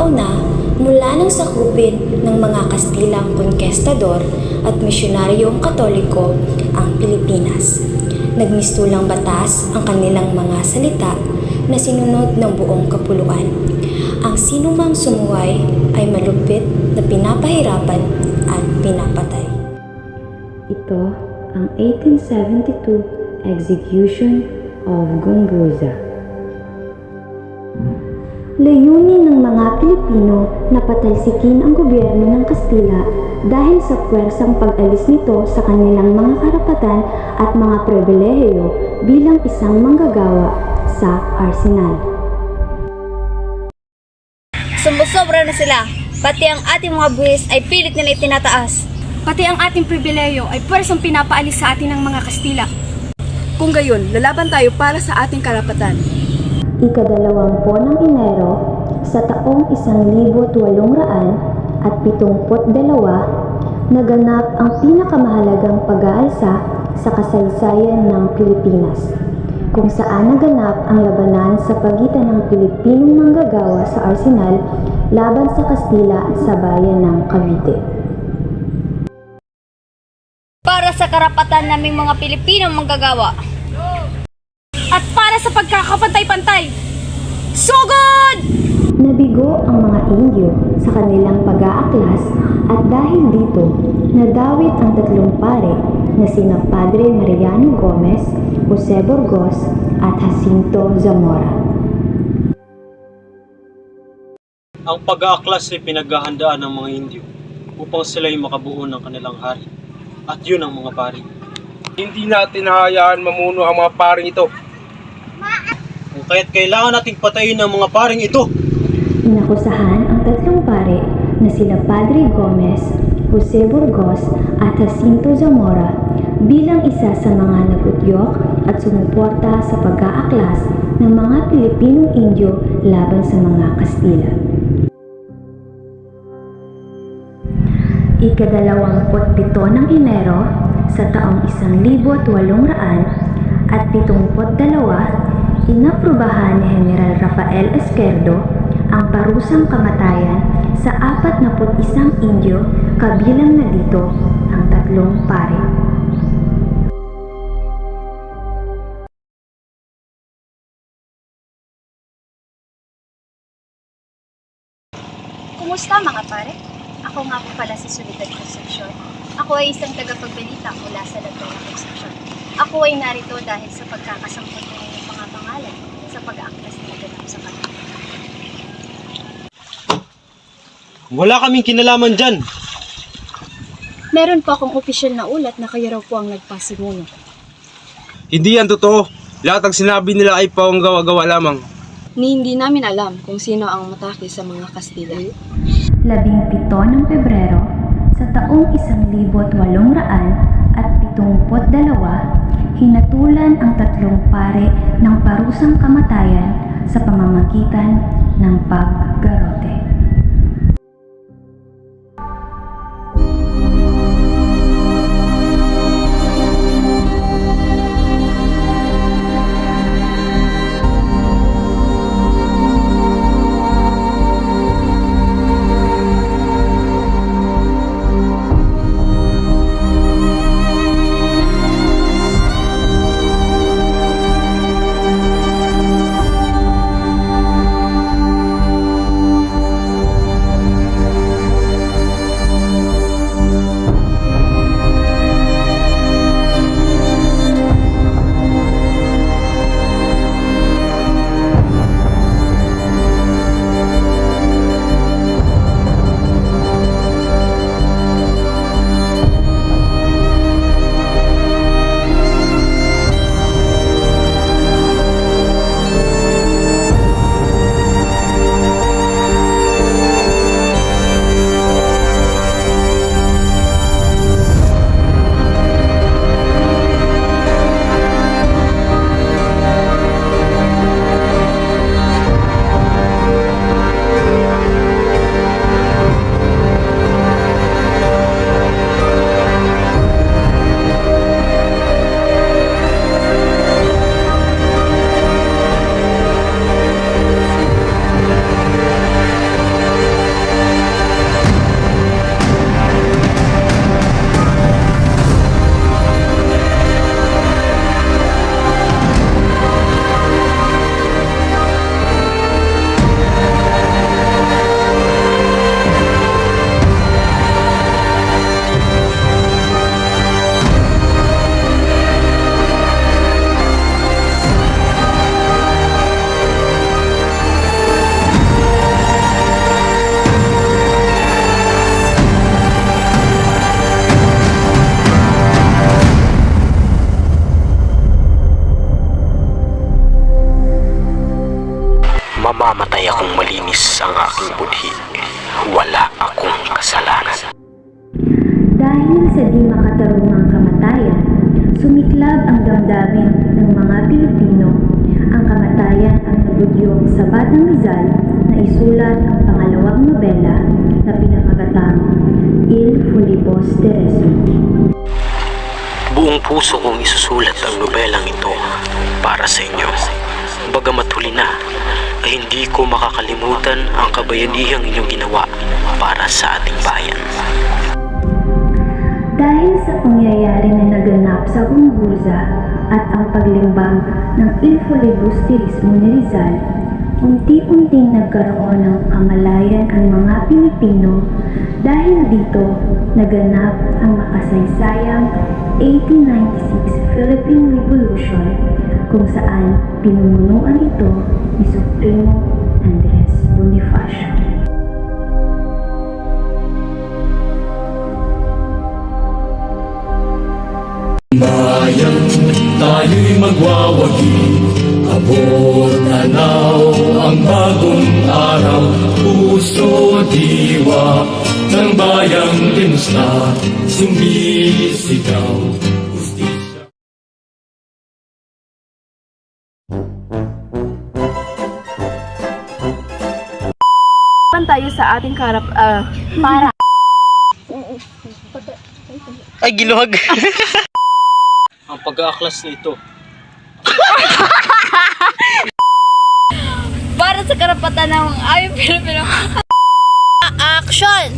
kauna mula nang sakupin ng mga Kastilang konkestador at misyonaryong Katoliko ang Pilipinas. Nagmistulang batas ang kanilang mga salita na sinunod ng buong kapuluan. Ang sinumang sumuway ay malupit na pinapahirapan at pinapatay. Ito ang 1872 Execution of Gumbuza. Layunin ng mga Pilipino na patalsikin ang gobyerno ng Kastila dahil sa puwersang pag-alis nito sa kanilang mga karapatan at mga pribilehiyo bilang isang manggagawa sa arsenal. Sumusobra na sila, pati ang ating mga buwis ay pilit nila itinataas. Pati ang ating pribileyo ay puwersang pinapaalis sa atin ng mga Kastila. Kung gayon, lalaban tayo para sa ating karapatan. Ika-20 ng Enero sa taong 1872, naganap ang pinakamahalagang pag-aalsa sa kasaysayan ng Pilipinas, kung saan naganap ang labanan sa pagitan ng Pilipinong manggagawa sa arsenal laban sa Kastila sa bayan ng Cavite. Para sa karapatan naming mga Pilipinong manggagawa. At para sa pagkakapantay-pantay, sugod! Nabigo ang mga Indio sa kanilang pag-aaklas at dahil dito, nadawit ang tatlong pare na sina Padre Mariano Gomez, Jose Burgos at Jacinto Zamora. Ang pag-aaklas ay pinaghahandaan ng mga Indio upang sila'y makabuo ng kanilang hari. At yun ang mga pari. Hindi natin hahayaan mamuno ang mga paring ito. Kung kaya't kailangan nating patayin ang mga paring ito. Inakusahan ang tatlong pare na sina Padre Gomez, Jose Burgos at Jacinto Zamora bilang isa sa mga nagutyok at sumuporta sa pag-aaklas ng mga Pilipinong Indio laban sa mga Kastila. Ika-27 ng Enero sa taong 1872, inaprubahan ni General Rafael Esquerdo ang parusang kamatayan sa 41 Indio, kabilang na dito ang tatlong pare. Kumusta mga pare? Ako nga po pala si Soledad Concepcion. Ako ay isang tagapagbalita mula sa Laguna Concepcion. Ako ay narito dahil sa pagkakasampot ng inyong mga pangalan sa pag-aaklas na naganap sa kanila. Wala kaming kinalaman dyan. Meron po akong opisyal na ulat na kayo raw po ang nagpasimuno. Hindi yan totoo. Lahat ng sinabi nila ay pawang gawa-gawa lamang. Hindi namin alam kung sino ang matake sa mga Kastila. 17 ng Pebrero sa taong 1872, hinatulan ang tatlong pare ng parusang kamatayan sa pamamagitan ng paggarote. Mamamatay akong malinis ang aking budhi. Wala akong kasalanan. Dahil sa di makatarungang kamatayan, sumiklab ang damdamin ng mga Pilipino. Ang kamatayan ang nabudyong sa Batang Rizal na isulat ang pangalawang nobela na pinamagatang Il Fulibos de Resu. Buong puso kong isusulat ang nobelang ito para sa inyo. Bagamat huli na, ay hindi ko makakalimutan ang kabayanihang inyong ginawa para sa ating bayan. Dahil sa pangyayari na naganap sa Gumburza at ang paglimbang ng Il Fulibus Tirismo ni Rizal, unti-unting nagkaroon ng kamalayan ang mga Pilipino. Dahil dito, naganap ang makasaysayang 1896 Philippine Revolution kung saan pinumunuan ito ni Supremo Andres Bonifacio. Bayan, tayo'y magwawagi. Abot tanaw ang bagong araw. Puso diwa ng bayang tinusla, sumisigaw. Justisya. Tayo sa ating Ay, giluhag! Ang pag-aaklas na ito Para sa karapatan ng aming Pilipino. Action!